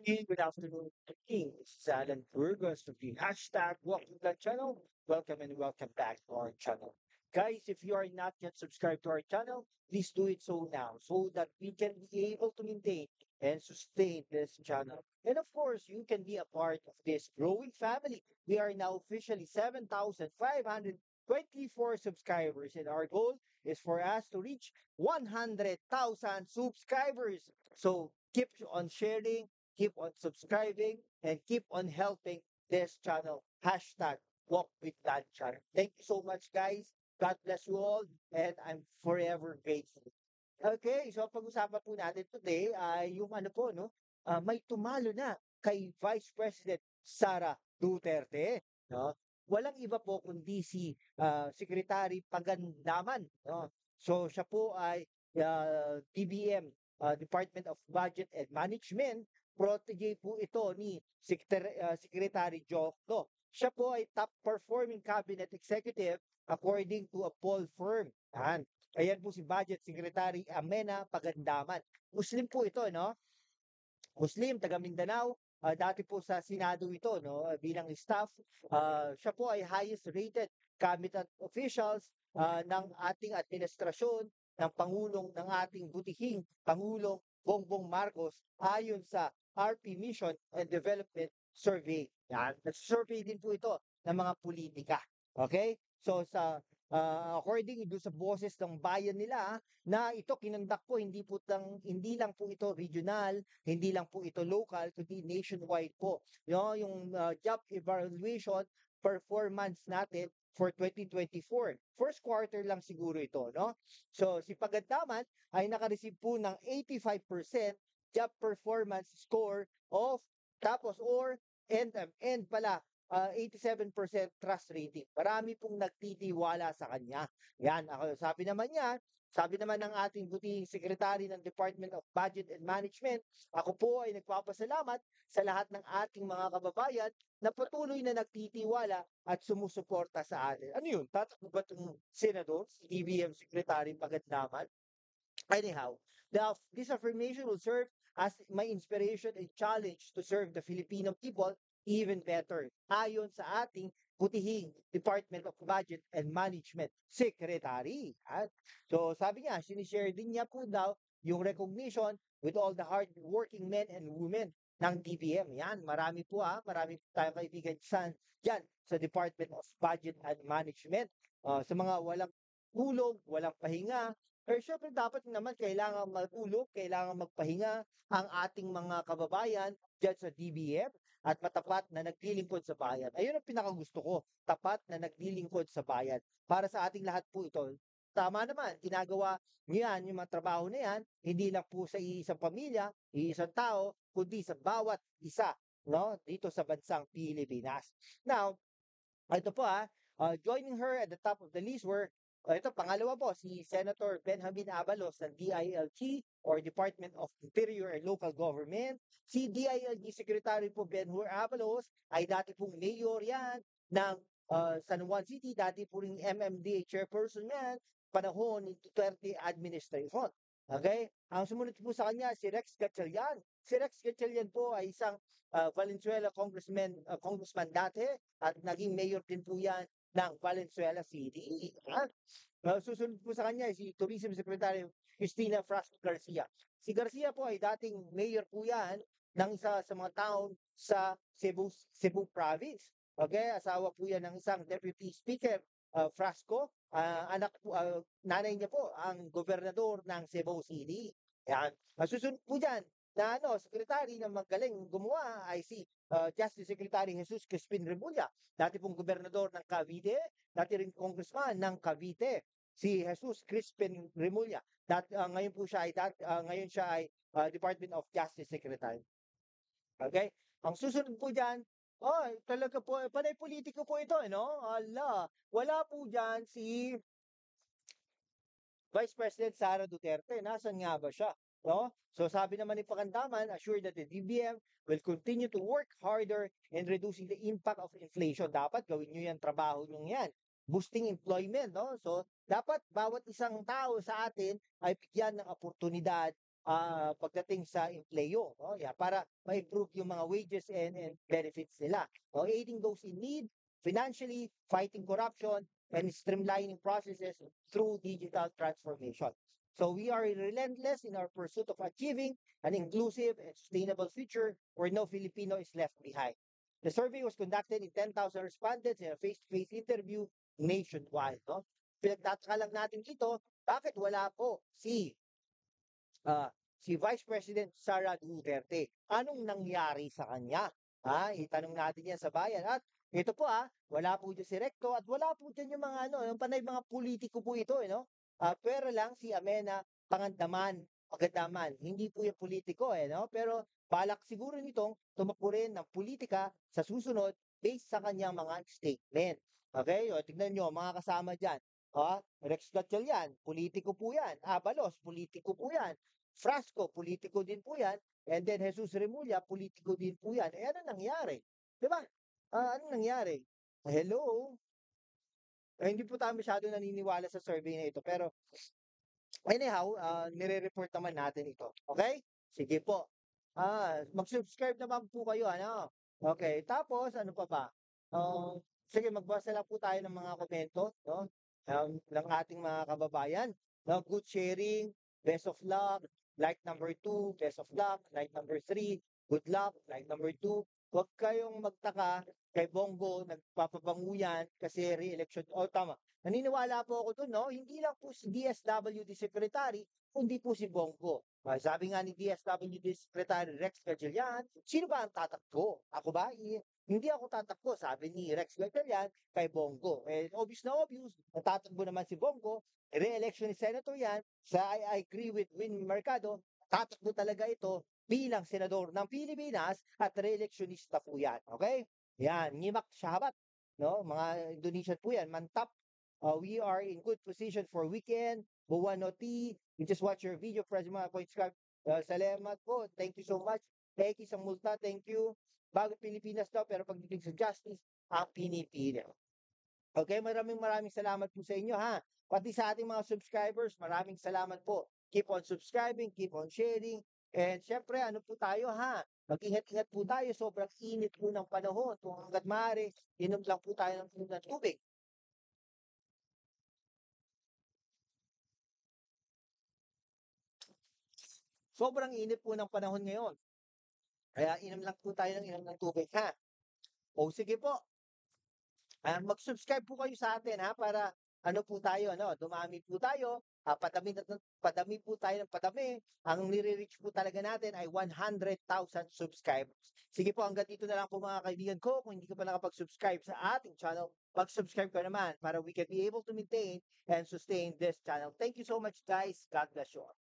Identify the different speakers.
Speaker 1: morning, good afternoon, good evening. This is Alan Burgos of the hashtag Welcome to the channel. Welcome and welcome back to our channel. Guys, if you are not yet subscribed to our channel, please do it so now so that we can be able to maintain and sustain this channel. And of course, you can be a part of this growing family. We are now officially 7,524 subscribers, and our goal is for us to reach 100,000 subscribers. So keep on sharing, keep on subscribing, and keep on helping this channel. Hashtag Walk with Dan channel. Thank you so much, guys. God bless you all, and I'm forever grateful. Okay, so pag-usapan po natin today ay yung ano po, no? May tumalo na kay Vice President Sara Duterte, no? Walang iba po kundi si Secretary Pagandaman, no? So siya po ay DBM, Department of Budget and Management, protege po ito ni Secretary Jokno. Siya po ay top performing cabinet executive according to a poll firm. Yan. Ayan po si Budget Secretary Amena Pagandaman. Muslim po ito, no? Muslim, taga Mindanao. Dati po sa Senado ito, no, bilang staff. Siya po ay highest rated cabinet officials ng ating administrasyon ng Pangulong ng ating butihing Pangulong Bongbong Marcos ayon sa RP Mission and Development Survey. Yan. Nag-survey din po ito ng mga politika. Okay? So according do sa boses ng bayan nila na ito kinandak po hindi lang po ito regional, hindi lang po ito local, kundi nationwide po. No, yung job evaluation performance natin for 2024. First quarter lang siguro ito, no? So si Pagandaman ay naka-receive po ng 85% job performance score of tapos or and pala 87% trust rating. Marami pong nagtitiwala sa kanya. Yan, ako, sabi naman ng ating butihing sekretary ng Department of Budget and Management, ako po ay nagpapasalamat sa lahat ng ating mga kababayan na patuloy na nagtitiwala at sumusuporta sa atin. Ano yun? Tatakbo ba itong senador, si DBM Secretary Pagandaman? Anyhow, this affirmation will serve as my inspiration and challenge to serve the Filipino people even better. Ayon sa ating butihing Department of Budget and Management Secretary. So sabi niya, sinishare din niya po daw yung recognition with all the hard-working men and women ng DBM. Yan, marami po marami po tayong kaibigan dyan sa Department of Budget and Management. Sa mga walang tulog, walang pahinga, syempre dapat naman kailangan matulog, kailangan magpahinga ang ating mga kababayan dyan sa DBM at matapat na naglilingkod sa bayan. Ayun ang pinakagusto ko, tapat na naglilingkod sa bayan. Para sa ating lahat po ito, tama naman, ginagawa niyan, yung mga trabaho na yan, hindi lang po sa isang pamilya, isang tao, kundi sa bawat isa, no, dito sa bansang Pilipinas. Now, ito po joining her at the top of the list were ito, pangalawa po, si Senator Benjamin Abalos ng DILG or Department of Interior and Local Government. Si DILG Secretary po Benhur Abalos ay dati pong mayor yan ng San Juan City, dati po ring MMDA chairperson yan, panahon ni Duterte administration. Okay? Ang sumunod po sa kanya, si Rex Gatchalian. Si Rex Gatchalian po ay isang Valenzuela congressman dati at naging mayor din po yan ng Valenzuela City. Susunod po sa kanya si Tourism Secretary Cristina Frasco Garcia. Si Garcia po ay dating mayor po yan ng isa sa mga town sa Cebu Province. Okay, asawa po yan ng isang Deputy Speaker Frasco. Nanay niya po ang gobernador ng Cebu City. Yan. Susunod po dyan na secretary na magaling gumawa ay si Justice Secretary Jesus Crispin Remulla, dati pong gobernador ng Cavite, dati rin congressman ng Cavite, si Jesus Crispin Remulla. Ngayon po siya ay Department of Justice Secretary. Okay? Ang susunod po diyan, talaga po panay politiko po ito, no? Wala po diyan si Vice President Sara Duterte. Nasaan nga ba siya? No? So sabi naman ni Pagandaman, assured that the DBM will continue to work harder in reducing the impact of inflation. Dapat gawin nyo yan, trabaho nyo yan. Boosting employment, no? So dapat bawat isang tao sa atin ay bigyan ng oportunidad pagdating sa empleyo, no? Yeah, para ma-improve yung mga wages and benefits nila. No? Aiding those in need financially, fighting corruption, and streamlining processes through digital transformation. So we are relentless in our pursuit of achieving an inclusive and sustainable future where no Filipino is left behind. The survey was conducted in 10,000 respondents in a face-to-face interview nationwide. No? Pinagtataka lang natin dito, bakit wala po si Vice President Sara Duterte? Anong nangyari sa kanya? Itanong natin yan sa bayan. At ito po wala po dyan si Recto at wala po dyan yung mga yung panay mga politiko po ito, no? Pero lang si Amena Pangandaman, Pagadaman. Hindi po yung politiko, no? Pero balak siguro nitong tumakbo rin ng politika sa susunod based sa kanyang mga statement. Okay? O, tignan nyo, mga kasama dyan. Rex Gatchalian, politiko po yan. Abalos, politiko po yan. Frasco, politiko din po yan. And then Jesus Remulla, politiko din po yan. Ano nangyari? Di ba? Ano nangyari? Hello? Hindi po tayo masyado naniniwala sa survey na ito. Pero anyhow, nire-report naman natin ito. Okay? Sige po. Mag-subscribe naman po kayo. Ano? Okay. Tapos, ano pa ba? Sige, magbasa lang po tayo ng mga komento. No? Ng ating mga kababayan. No? Good sharing, best of luck, like number 2, best of luck, like number 3, good luck, like number 2. Huwag kayong magtaka kay Bongo, nagpapabango yan kasi re-election. Tama. Naniniwala po ako doon, no? Hindi lang po si DSWD Secretary, kundi po si Bongo. Sabi nga ni DSWD Secretary Rex Gatchalian, sino ba ang tatakbo? Ako ba? Hindi ako tatakbo, sabi ni Rex Gatchalian kay Bongo. Obvious na obvious, natatakbo naman si Bongo, re-election ni Senator yan, I agree with Win Mercado, tatakbo talaga ito bilang senador ng Pilipinas at re-electionista po yan. Okay? Yan, Nyimak Shahabat, no? Mga Indonesian po yan, Mantap. We are in good position for weekend. Buwanoti, we just watch your video, President mga points. Salamat po. Thank you so much. Thank you sa multa. Thank you. Bago Pilipinas daw, pero pagdating sa justice, ang pinipili. Okay, maraming salamat po sa inyo Pati sa ating mga subscribers, maraming salamat po. Keep on subscribing, keep on sharing. And syempre, ano po tayo Mag-ingat-ingat po tayo. Sobrang init po ng panahon. Kung hanggat maaari, inom lang po tayo ng tubig. Sobrang init po ng panahon ngayon. Kaya inom lang po tayo ng tubig O sige po. Mag-subscribe po kayo sa atin para ano po tayo, dumami po tayo, padami po tayo ng padami. Ang nire-reach po talaga natin ay 100,000 subscribers. Sige po, hanggang dito na lang po mga kaibigan ko. Kung hindi ka pa nakapag-subscribe sa ating channel, mag-subscribe ka naman para we can be able to maintain and sustain this channel. Thank you so much, guys. God bless you all.